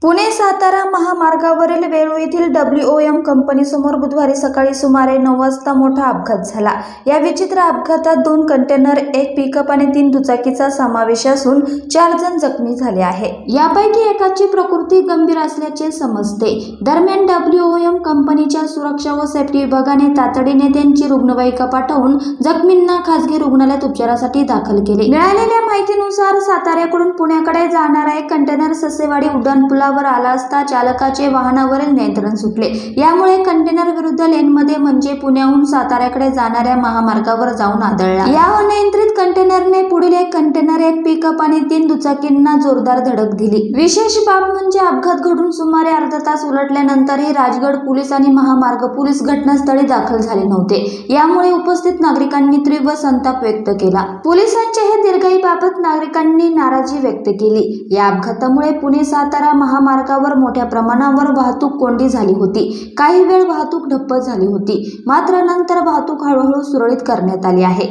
पुणे सातारा महामार्गावरील वेरूळ येथील WOM कंपनीसमोर बुधवारी सकाळी सुमारे 9 वाजता मोठा अपघात झाला। या विचित्र अपघातात 2 कंटेनर, 1 पिकअप आणि 3 दुचाकीचा समावेश असून 4 जण जखमी झाले आहे। यापैकी एकाची प्रकृती गंभीर असल्याचे समजते। दरम्यान WOM कंपनीच्या सुरक्षा व सेफ्टी विभागाने तातडीने त्यांची रुग्णवाहिका पाठवून जखमींना खासगी रुग्णालयात उपचारासाठी दाखल केले। मिळालेल्या माहितीनुसार साताऱ्याकडून पुण्याकडे जाणारा एक कंटेनर ससेवाडी उड्डाणपुलावर आला असता चालकाचे वाहनावरील नियंत्रण सुटले। यामुळे कंटेनर विरुद्ध लेनमध्ये म्हणजे पुण्याहून साताऱ्याकडे जाणाऱ्या महामार्गावर जाऊन आदळला। या अनियंत्रित कंटेनरने पुढील 1 कंटेनर, 1 पिकअप आणि 3 दुचाकींना जोरदार धडक दिली। विशेष बाब म्हणजे अपघात घडून सुमारे अर्धा तास उलटल्यानंतरही राजगड पोलीस आणि महामार्ग पोलीस घटनास्थळी दाखल झाले नव्हते। यामुळे उपस्थित नागरिकांनी तीव्र संताप व्यक्त केला। पोलिसांच्या या दिरंगाईबाबत नागरिकांनी नाराजी व्यक्त केली। या अपघातामुळे पुणे सातारा महामार्गावर मोठ्या प्रमाणावर वाहतूक कोंडी झाली होती। काही वेळ वाहतूक ठप्प झाली होती, मात्र नंतर वाहतूक हळूहळू सुरळीत करण्यात आली आहे।